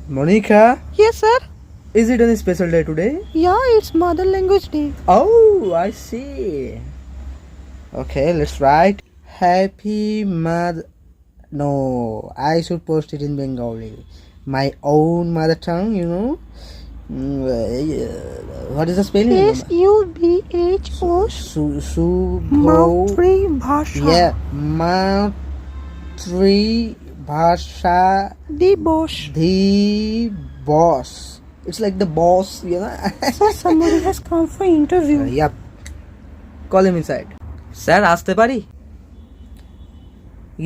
Monica, Yes, sir. is it any special day today? Yeah, it's Mother Language Day. Oh, I see. Okay, let's write Happy Mother. No, I should post it in Bengali. My own mother tongue, you know. What is the spelling? SUBHO Subho. Matribhasha Yeah, Matribhasha Dibosh. the boss. It's like the boss, you know. Sir, somebody has come for interview. Yep. Call him inside. Sir, আসতে পারি?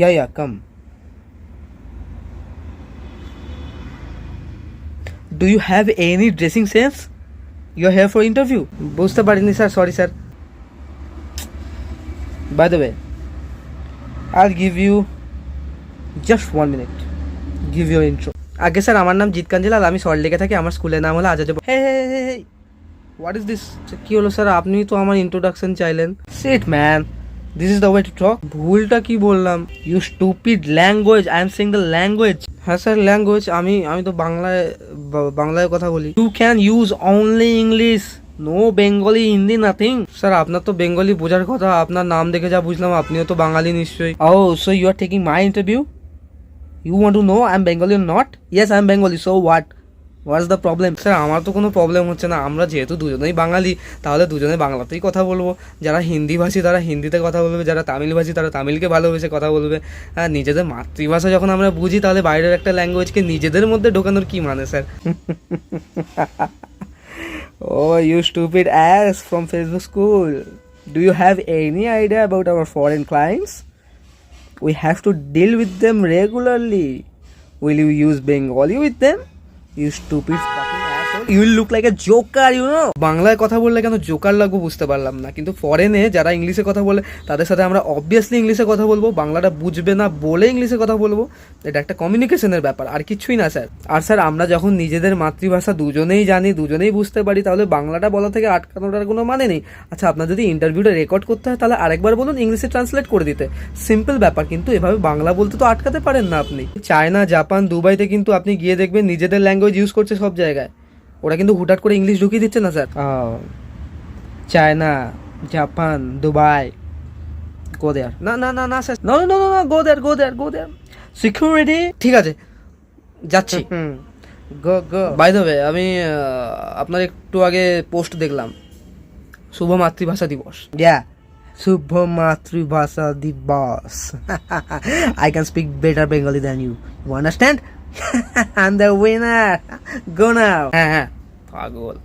Yeah, come. Do you have any dressing sense? You're here for interview. বুঝতে পারিনি sir, sorry sir. By the way, I'll give you just 1 minute. Give your intro. আগে sir, আমার নাম জিৎ কাঞ্জিলাল, আমি সল্টলেকে থাকি, আমার স্কুলের নাম হলো Azad. Hey what is this? কি হলো স্যার, আপনি তো আমার ইন্ট্রোডাকশন চাইলেন। Sit man, this is the way to talk. ভুলটা কি বললাম? You stupid language, I am saying the language. হ্যাঁ স্যার, ল্যাঙ্গুয়েজ, আমি তো বাংলায় কথা বলি। You can use only English, no Bengali, Hindi, nothing. Sir, আপনার তো বেঙ্গলি বোঝার কথা, আপনার নাম দেখে যা বুঝলাম আপনিও তো বাঙালি নিশ্চয়ই। ও, so you are taking my interview? You want to know I'm Bengali or not? Yes, I'm Bengali. So what? What's the problem? Sir, আমার তো কোনো প্রবলেম হচ্ছে না। আমরা যেহেতু দুজনেই বাঙালি, তাহলে দুজনে বাংলাতেই কথা বলবো। যারা হিন্দি ভাষী তারা হিন্দিতে কথা বলবে, যারা তামিল ভাষী তারা তামিলকে ভালোবেসে কথা বলবে। আর নিজেদের মাতৃভাষা যখন আমরা বুঝি, তাহলে বাইরের একটা ল্যাঙ্গুয়েজকে নিজেদের মধ্যে ঢোকানোর কি মানে sir? Oh, you stupid ass from Facebook school. Do you have any idea about our foreign clients? We have to deal with them regularly. Will you use Bengali with them? You stupid fucking asshole. You will look like a joker, you know. বাংলায় কথা বললে কেন Joker লাগবো বুঝতে পারলাম না, কিন্তু ফরেনে যারা ইংলিশে কথা বলে তাদের সাথে আমরা অবভিয়াসলি ইংলিশে কথা বলবো। বাংলাটা বুঝবে না বলে ইংলিশে কথা বলবো। এটা একটা কমিউনিকেশনের ব্যাপার, আর কিছুই না স্যার। আর স্যার, আমরা যখন নিজেদের মাতৃভাষা দুজনেই জানি, দুজনেই বুঝতে পারি, তাহলে বাংলাটা বলা থেকে আটকানোটার কোনো মানে নেই। আচ্ছা, আপনার যদি ইন্টারভিউটা রেকর্ড করতে হয় তাহলে আরেকবার বলুন ইংলিশে ট্রান্সলেট করে দিতে। সিম্পল ব্যাপার, কিন্তু এভাবে বাংলা বলতে তো আটকাতে পারেন না আপনি। চায়না, জাপান, দুবাইতে কিন্তু আপনি গিয়ে দেখবেন নিজেদের ল্যাঙ্গুয়েজ ইউজ করছে সব জায়গায়। ওরা কিন্তু হুটহাট করে ইংলিশ ঢুকিয়ে দিচ্ছে না স্যার। চায়না, জাপান, দুবাই, গো দেয়ার। না স্যার, না, গো দেয়ার। সিকিউরিটি, ঠিক আছে, যাচ্ছি। গো। বাই দ্য ওয়ে, আমি আপনার একটু আগে পোস্ট দেখলাম, শুভ মাতৃভাষা দিবস। শুভ মাতৃভাষা দিবস। I can speak better Bengali than you. You understand? I'm the winner. Go now. হ্যাঁ, পাগল।